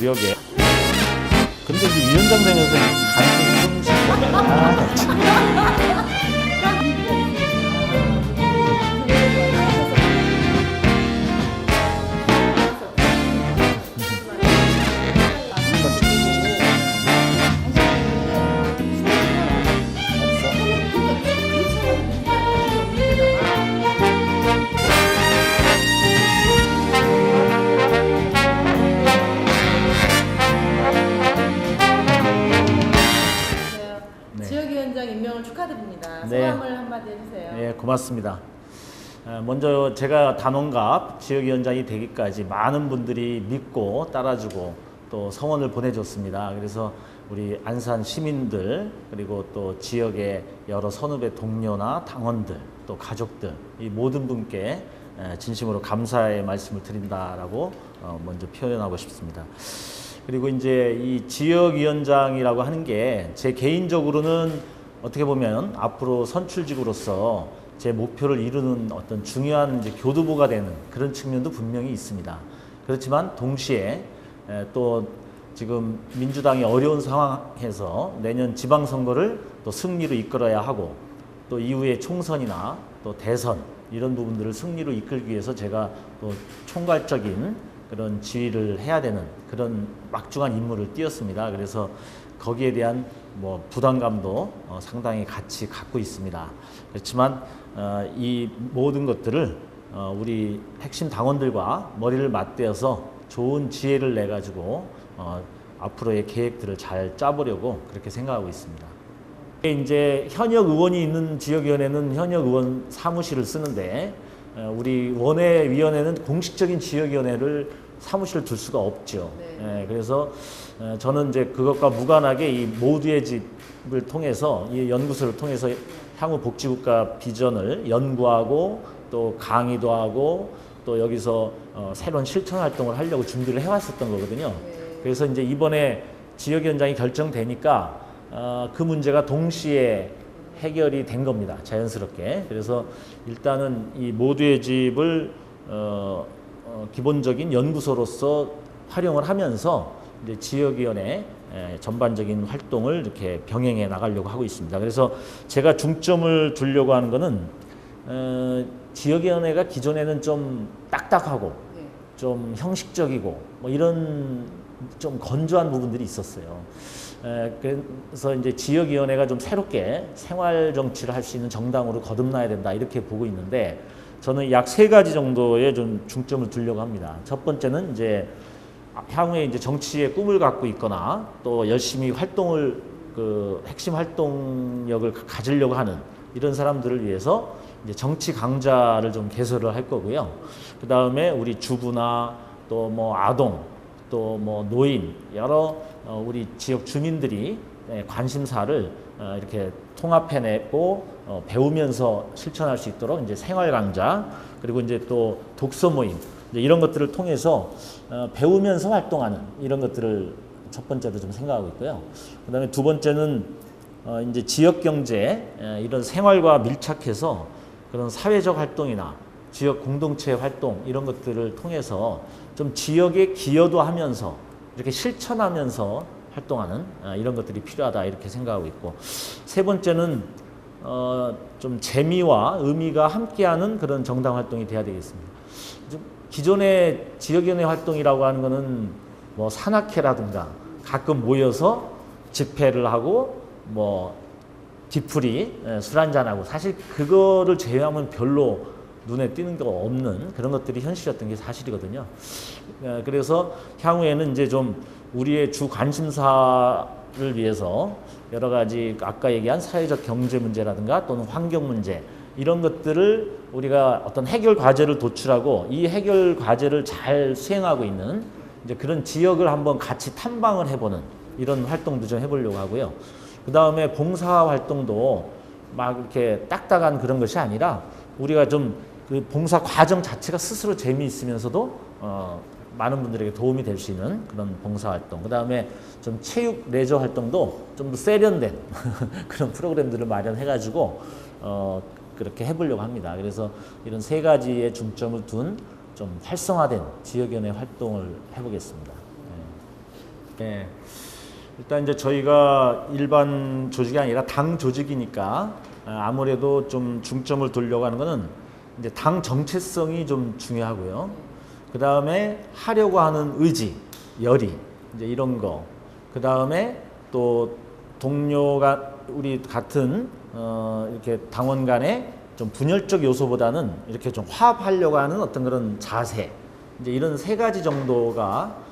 노력에. 근데 이제 위원장 되면서 간증이 조금씩. 지역위원장 임명을 축하드립니다. 네. 소감을 한마디 해주세요. 네, 고맙습니다. 먼저 제가 단원갑 지역위원장이 되기까지 많은 분들이 믿고 따라주고 또 성원을 보내줬습니다. 그래서 우리 안산 시민들 그리고 또 지역의 여러 선후배 동료나 당원들 또 가족들 이 모든 분께 진심으로 감사의 말씀을 드린다라고 먼저 표현하고 싶습니다. 그리고 이제 이 지역위원장이라고 하는 게 제 개인적으로는 어떻게 보면 앞으로 선출직으로서 제 목표를 이루는 어떤 중요한 이제 교두보가 되는 그런 측면도 분명히 있습니다. 그렇지만 동시에 또 지금 민주당이 어려운 상황에서 내년 지방선거를 또 승리로 이끌어야 하고 또 이후에 총선이나 또 대선 이런 부분들을 승리로 이끌기 위해서 제가 또 총괄적인 그런 지휘를 해야 되는 그런 막중한 임무를 띄었습니다. 그래서 거기에 대한 뭐 부담감도 상당히 같이 갖고 있습니다. 그렇지만 이 모든 것들을 우리 핵심 당원들과 머리를 맞대어서 좋은 지혜를 내 가지고 앞으로의 계획들을 잘 짜보려고 그렇게 생각하고 있습니다. 이제 현역 의원이 있는 지역위원회는 현역 의원 사무실을 쓰는데 우리 원외위원회는 공식적인 지역위원회를 사무실을 둘 수가 없죠. 네. 그래서 저는 이제 그것과 무관하게 이 모두의 집을 통해서 이 연구소를 통해서 향후 복지국가 비전을 연구하고 또 강의도 하고 또 여기서 새로운 실천 활동을 하려고 준비를 해왔었던 거거든요. 네. 그래서 이제 이번에 지역위원장이 결정되니까 그 문제가 동시에 해결이 된 겁니다. 자연스럽게. 그래서 일단은 이 모두의 집을 기본적인 연구소로서 활용을 하면서 이제 지역위원회 전반적인 활동을 이렇게 병행해 나가려고 하고 있습니다. 그래서 제가 중점을 두려고 하는 거는 지역위원회가 기존에는 좀 딱딱하고 네. 좀 형식적이고 뭐 이런 좀 건조한 부분들이 있었어요. 그래서 이제 지역위원회가 좀 새롭게 생활 정치를 할 수 있는 정당으로 거듭나야 된다 이렇게 보고 있는데 저는 약 3가지 정도에 좀 중점을 두려고 합니다. 첫 번째는 이제 향후에 이제 정치의 꿈을 갖고 있거나 또 열심히 활동을 핵심 활동력을 가지려고 하는 이런 사람들을 위해서 이제 정치 강좌를 좀 개설을 할 거고요. 그 다음에 우리 주부나 또 뭐 아동 또 뭐 노인 여러 우리 지역 주민들이 관심사를 이렇게 통합해내고 배우면서 실천할 수 있도록 이제 생활 강좌 그리고 이제 또 독서 모임 이런 것들을 통해서 배우면서 활동하는 이런 것들을 첫 번째로 좀 생각하고 있고요. 그다음에 두 번째는 이제 지역 경제 이런 생활과 밀착해서 그런 사회적 활동이나 지역 공동체 활동 이런 것들을 통해서 좀 지역에 기여도 하면서 이렇게 실천하면서 활동하는 이런 것들이 필요하다 이렇게 생각하고 있고 세 번째는 좀 재미와 의미가 함께하는 그런 정당 활동이 돼야 되겠습니다. 기존의 지역위원회 활동이라고 하는 거는 뭐 산악회라든가 가끔 모여서 집회를 하고 뭐 뒤풀이 술 한잔하고 사실 그거를 제외하면 별로 눈에 띄는 게 없는 그런 것들이 현실이었던 게 사실이거든요. 그래서 향후에는 이제 좀 우리의 주 관심사를 위해서 여러 가지 아까 얘기한 사회적 경제 문제라든가 또는 환경 문제 이런 것들을 우리가 어떤 해결 과제를 도출하고 이 해결 과제를 잘 수행하고 있는 이제 그런 지역을 한번 같이 탐방을 해보는 이런 활동도 좀 해보려고 하고요. 그 다음에 봉사 활동도 막 이렇게 딱딱한 그런 것이 아니라 우리가 좀 그 봉사 과정 자체가 스스로 재미있으면서도 많은 분들에게 도움이 될 수 있는 그런 봉사 활동. 그 다음에 좀 체육 레저 활동도 좀 더 세련된 그런 프로그램들을 마련해가지고 그렇게 해보려고 합니다. 그래서 이런 3가지의 중점을 둔 좀 활성화된 지역위원회 활동을 해보겠습니다. 네. 네. 일단 이제 저희가 일반 조직이 아니라 당 조직이니까 아무래도 좀 중점을 두려고 하는 거는 이제 당 정체성이 좀 중요하고요. 그 다음에 하려고 하는 의지, 열의, 이제 이런 거. 그 다음에 또 동료가 우리 같은 이렇게 당원 간의 좀 분열적 요소보다는 이렇게 좀 화합하려고 하는 어떤 그런 자세, 이제 이런 세 가지 정도가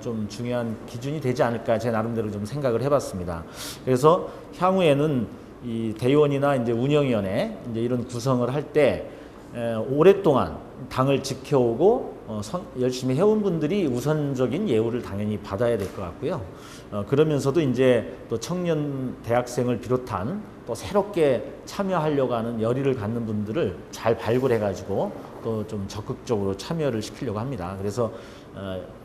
좀 중요한 기준이 되지 않을까 제 나름대로 좀 생각을 해봤습니다. 그래서 향후에는 이 대의원이나 이제 운영위원회 이제 이런 구성을 할 때 오랫동안 당을 지켜오고 열심히 해온 분들이 우선적인 예우를 당연히 받아야 될 것 같고요. 그러면서도 이제 또 청년 대학생을 비롯한 또 새롭게 참여하려고 하는 열의를 갖는 분들을 잘 발굴해 가지고 또 좀 적극적으로 참여를 시키려고 합니다. 그래서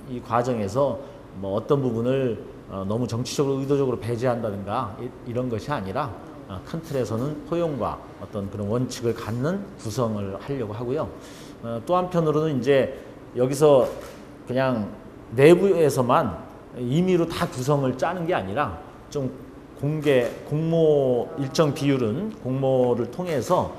이 과정에서 뭐 어떤 부분을 너무 정치적으로 의도적으로 배제한다든가 이런 것이 아니라 큰 틀에서는 포용과 어떤 그런 원칙을 갖는 구성을 하려고 하고요. 또 한편으로는 이제 여기서 그냥 내부에서만 임의로 다 구성을 짜는 게 아니라 좀 공모 일정 비율은 공모를 통해서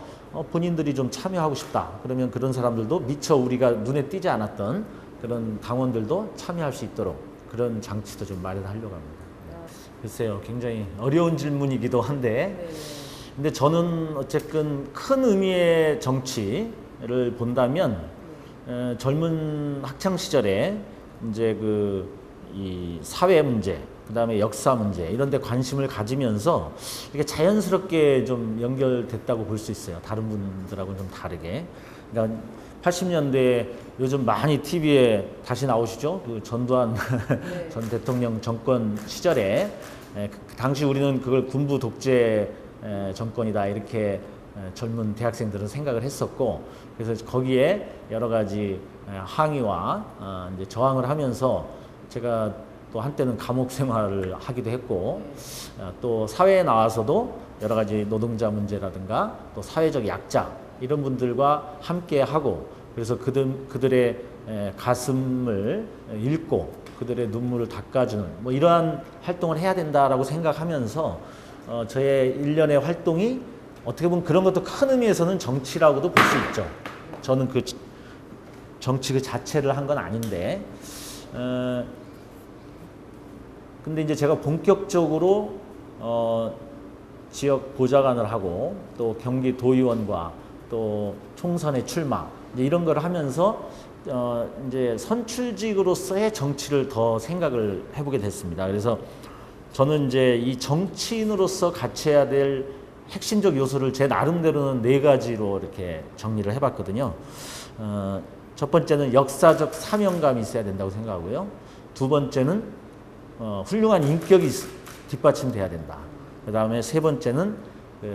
본인들이 좀 참여하고 싶다. 그러면 그런 사람들도 미처 우리가 눈에 띄지 않았던 그런 당원들도 참여할 수 있도록 그런 장치도 좀 마련하려고 합니다. 글쎄요, 굉장히 어려운 질문이기도 한데, 근데 저는 어쨌든 큰 의미의 정치를 본다면 젊은 학창 시절에 이제 이 사회 문제, 그 다음에 역사 문제 이런 데 관심을 가지면서 이렇게 자연스럽게 좀 연결됐다고 볼 수 있어요. 다른 분들하고는 좀 다르게. 그러니까 80년대에 요즘 많이 TV에 다시 나오시죠? 그 전두환 네. 전 대통령 정권 시절에 그 당시 우리는 그걸 군부 독재 정권이다 이렇게 젊은 대학생들은 생각을 했었고, 그래서 거기에 여러 가지 항의와 이제 저항을 하면서 제가 또 한때는 감옥 생활을 하기도 했고, 또 사회에 나와서도 여러 가지 노동자 문제라든가 또 사회적 약자 이런 분들과 함께 하고, 그래서 그들의 가슴을 읽고 그들의 눈물을 닦아주는 뭐 이러한 활동을 해야 된다라고 생각하면서 저의 일련의 활동이 어떻게 보면 그런 것도 큰 의미에서는 정치라고도 볼 수 있죠. 저는 그 정치 그 자체를 한 건 아닌데, 근데 이제 제가 본격적으로 지역 보좌관을 하고 또 경기 도의원과 또 총선에 출마 이제 이런 걸 하면서 이제 선출직으로서의 정치를 더 생각을 해보게 됐습니다. 그래서 저는 이제 이 정치인으로서 갖춰야 될 핵심적 요소를 제 나름대로는 4가지로 이렇게 정리를 해봤거든요. 첫 번째는 역사적 사명감이 있어야 된다고 생각하고요. 두 번째는 훌륭한 인격이 뒷받침돼야 된다. 그 다음에 세 번째는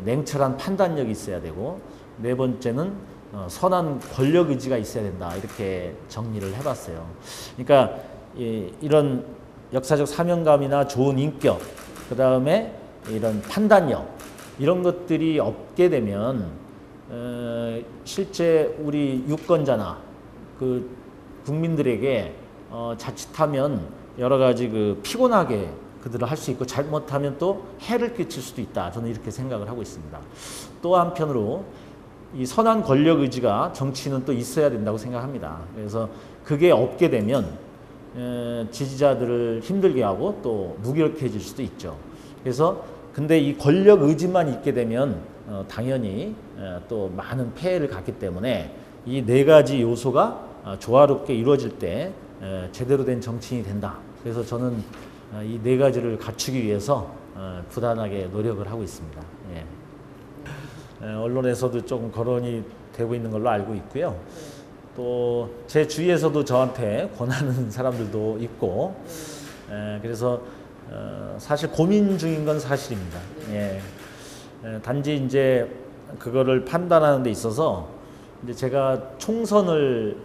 냉철한 판단력이 있어야 되고, 네 번째는 선한 권력 의지가 있어야 된다. 이렇게 정리를 해봤어요. 그러니까 이런 역사적 사명감이나 좋은 인격, 그 다음에 이런 판단력 이런 것들이 없게 되면 실제 우리 유권자나 그 국민들에게 자칫하면 여러 가지 피곤하게 그들을 할 수 있고, 잘못하면 또 해를 끼칠 수도 있다. 저는 이렇게 생각을 하고 있습니다. 또 한편으로 이 선한 권력 의지가 정치는 또 있어야 된다고 생각합니다. 그래서 그게 없게 되면 지지자들을 힘들게 하고 또 무기력해질 수도 있죠. 그래서 근데 이 권력 의지만 있게 되면 당연히 또 많은 폐해를 갖기 때문에 이 4가지 요소가 조화롭게 이루어질 때 제대로 된 정치인이 된다. 그래서 저는 이 4가지를 갖추기 위해서 부단하게 노력을 하고 있습니다. 예. 언론에서도 조금 거론이 되고 있는 걸로 알고 있고요. 또 제 주위에서도 저한테 권하는 사람들도 있고, 그래서 사실 고민 중인 건 사실입니다. 예. 단지 이제 그거를 판단하는 데 있어서 이제 제가 총선을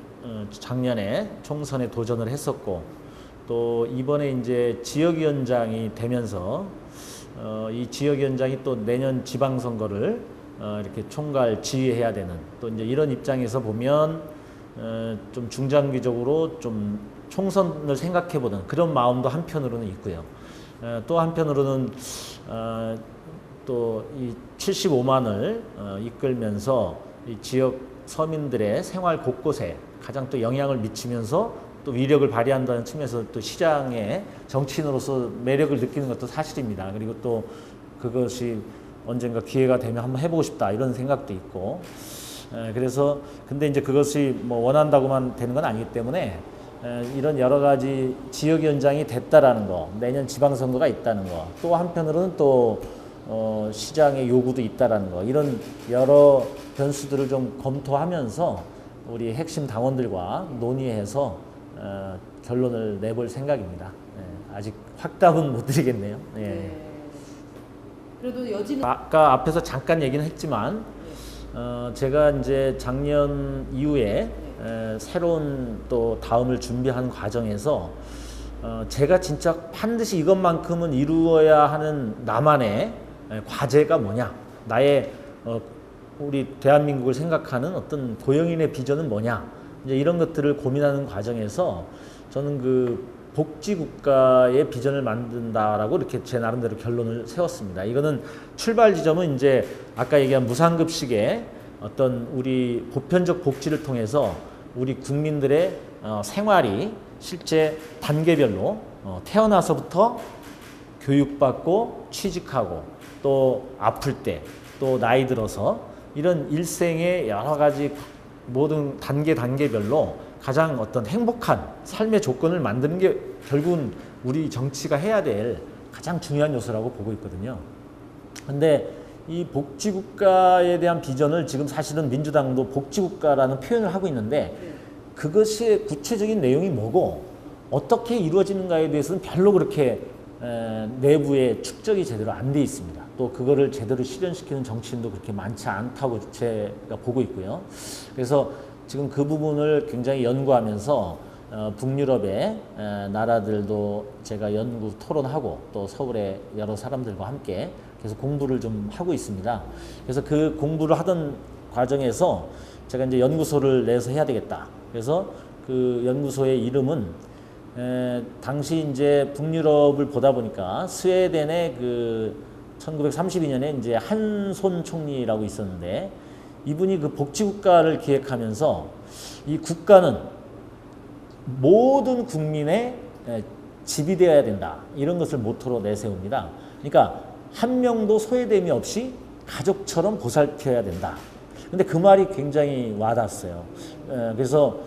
작년에 총선에 도전을 했었고, 또 이번에 이제 지역위원장이 되면서 이 지역위원장이 또 내년 지방선거를 이렇게 총괄 지휘해야 되는 또 이제 이런 입장에서 보면 좀 중장기적으로 좀 총선을 생각해보는 그런 마음도 한편으로는 있고요. 또 한편으로는 또 이 75만을 이끌면서 이 지역 서민들의 생활 곳곳에 가장 또 영향을 미치면서 또 위력을 발휘한다는 측면에서 또 시장의 정치인으로서 매력을 느끼는 것도 사실입니다. 그리고 또 그것이 언젠가 기회가 되면 한번 해보고 싶다 이런 생각도 있고, 그래서 근데 이제 그것이 뭐 원한다고만 되는 건 아니기 때문에 이런 여러 가지 지역위원장이 됐다라는 거, 내년 지방선거가 있다는 거, 또 한편으로는 또 시장의 요구도 있다라는 거, 이런 여러 변수들을 좀 검토하면서 우리 핵심 당원들과 논의해서 결론을 내볼 생각입니다. 아직 확답은 못 드리겠네요. 네. 그래도 여지는 아까 앞에서 잠깐 얘기는 했지만 제가 이제 작년 이후에 새로운 또 다음을 준비하는 과정에서 제가 진짜 반드시 이것만큼은 이루어야 하는 나만의 과제가 뭐냐, 나의 우리 대한민국을 생각하는 어떤 고영인의 비전은 뭐냐, 이제 이런 것들을 고민하는 과정에서 저는 그 복지국가의 비전을 만든다라고 이렇게 제 나름대로 결론을 세웠습니다. 이거는 출발 지점은 이제 아까 얘기한 무상급식의 어떤 우리 보편적 복지를 통해서 우리 국민들의 생활이 실제 단계별로 태어나서부터 교육받고 취직하고 또 아플 때 또 나이 들어서 이런 일생의 여러 가지 모든 단계별로 가장 어떤 행복한 삶의 조건을 만드는 게 결국은 우리 정치가 해야 될 가장 중요한 요소라고 보고 있거든요. 근데 이 복지국가에 대한 비전을 지금 사실은 민주당도 복지국가라는 표현을 하고 있는데 그것의 구체적인 내용이 뭐고 어떻게 이루어지는가에 대해서는 별로 그렇게 내부에 축적이 제대로 안 돼 있습니다. 또 그거를 제대로 실현시키는 정치인도 그렇게 많지 않다고 제가 보고 있고요. 그래서 지금 그 부분을 굉장히 연구하면서 북유럽의 나라들도 제가 연구 토론하고 또 서울의 여러 사람들과 함께 계속 공부를 좀 하고 있습니다. 그래서 그 공부를 하던 과정에서 제가 이제 연구소를 내서 해야 되겠다. 그래서 그 연구소의 이름은 당시 이제 북유럽을 보다 보니까 스웨덴의 그 1932년에 이제 한손 총리라고 있었는데 이분이 그 복지국가를 기획하면서 이 국가는 모든 국민의 집이 되어야 된다. 이런 것을 모토로 내세웁니다. 그러니까 한 명도 소외됨이 없이 가족처럼 보살펴야 된다. 근데 그 말이 굉장히 와닿았어요. 그래서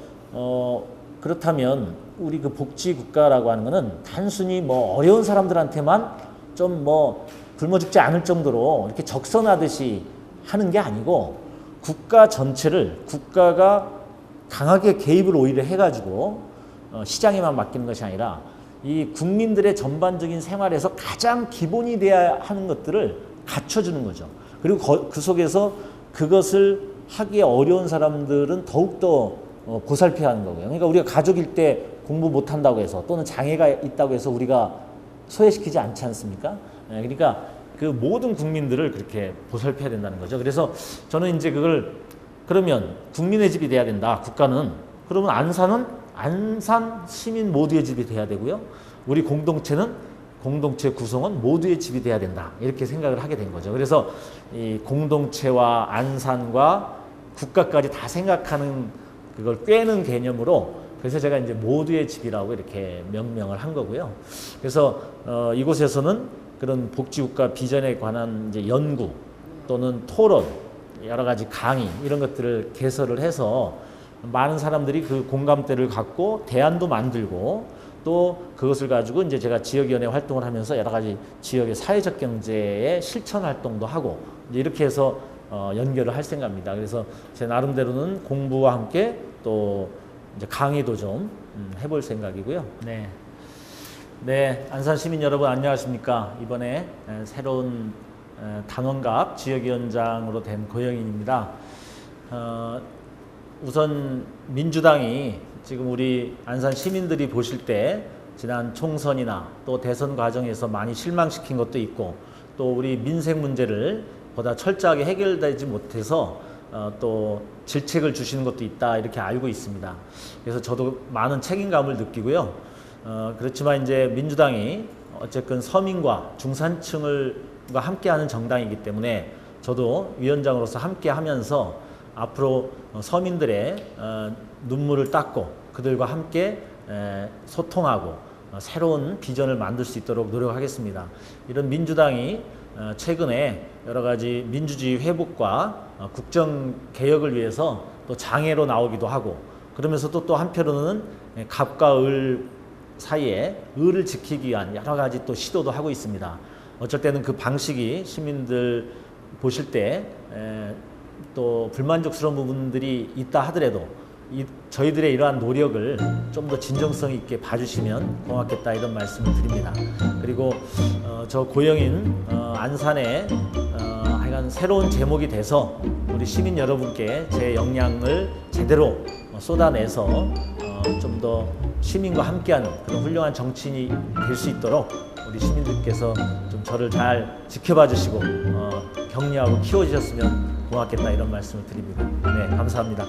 그렇다면 우리 그 복지국가라고 하는 거는 단순히 뭐 어려운 사람들한테만 좀 뭐 굶어 죽지 않을 정도로 이렇게 적선하듯이 하는 게 아니고 국가 전체를 국가가 강하게 개입을 오히려 해가지고 시장에만 맡기는 것이 아니라 이 국민들의 전반적인 생활에서 가장 기본이 돼야 하는 것들을 갖춰주는 거죠. 그리고 그 속에서 그것을 하기에 어려운 사람들은 더욱더 보살펴야 하는 거고요. 그러니까 우리가 가족일 때 공부 못한다고 해서 또는 장애가 있다고 해서 우리가 소외시키지 않지 않습니까? 그러니까 그 모든 국민들을 그렇게 보살펴야 된다는 거죠. 그래서 저는 이제 그걸 그러면 국민의 집이 돼야 된다. 국가는. 그러면 안산 시민 모두의 집이 돼야 되고요. 우리 공동체는 공동체 구성원 모두의 집이 돼야 된다. 이렇게 생각을 하게 된 거죠. 그래서 이 공동체와 안산과 국가까지 다 생각하는 그걸 꿰는 개념으로 그래서 제가 이제 모두의 집이라고 이렇게 명명을 한 거고요. 그래서 이곳에서는 그런 복지국가 비전에 관한 이제 연구 또는 토론, 여러 가지 강의 이런 것들을 개설을 해서 많은 사람들이 그 공감대를 갖고 대안도 만들고 또 그것을 가지고 이제 제가 지역위원회 활동을 하면서 여러 가지 지역의 사회적 경제의 실천 활동도 하고 이제 이렇게 해서 연결을 할 생각입니다. 그래서 제 나름대로는 공부와 함께 또 이제 강의도 좀 해볼 생각이고요. 네, 안산 시민 여러분 안녕하십니까? 이번에 새로운 당원갑 지역위원장으로 된 고영인입니다. 우선 민주당이 지금 우리 안산 시민들이 보실 때 지난 총선이나 또 대선 과정에서 많이 실망시킨 것도 있고 또 우리 민생 문제를 보다 철저하게 해결되지 못해서 또 질책을 주시는 것도 있다 이렇게 알고 있습니다. 그래서 저도 많은 책임감을 느끼고요. 그렇지만 이제 민주당이 어쨌든 서민과 중산층을과 함께하는 정당이기 때문에 저도 위원장으로서 함께하면서 앞으로 서민들의 눈물을 닦고 그들과 함께 소통하고 새로운 비전을 만들 수 있도록 노력하겠습니다. 이런 민주당이 최근에 여러 가지 민주주의 회복과 국정 개혁을 위해서 또 장애로 나오기도 하고 그러면서도 또 한편으로는 갑과 을 사이에 을을 지키기 위한 여러 가지 또 시도도 하고 있습니다. 어쩔 때는 그 방식이 시민들 보실 때 또 불만족스러운 부분들이 있다 하더라도 저희들의 이러한 노력을 좀 더 진정성 있게 봐주시면 고맙겠다 이런 말씀을 드립니다. 그리고 저 고영인 안산에 하여간 새로운 제목이 돼서 우리 시민 여러분께 제 역량을 제대로 쏟아내서 좀 더 시민과 함께하는 그런 훌륭한 정치인이 될 수 있도록 우리 시민들께서 좀 저를 잘 지켜봐 주시고 격려하고 키워주셨으면 고맙겠다 이런 말씀을 드립니다. 네, 감사합니다.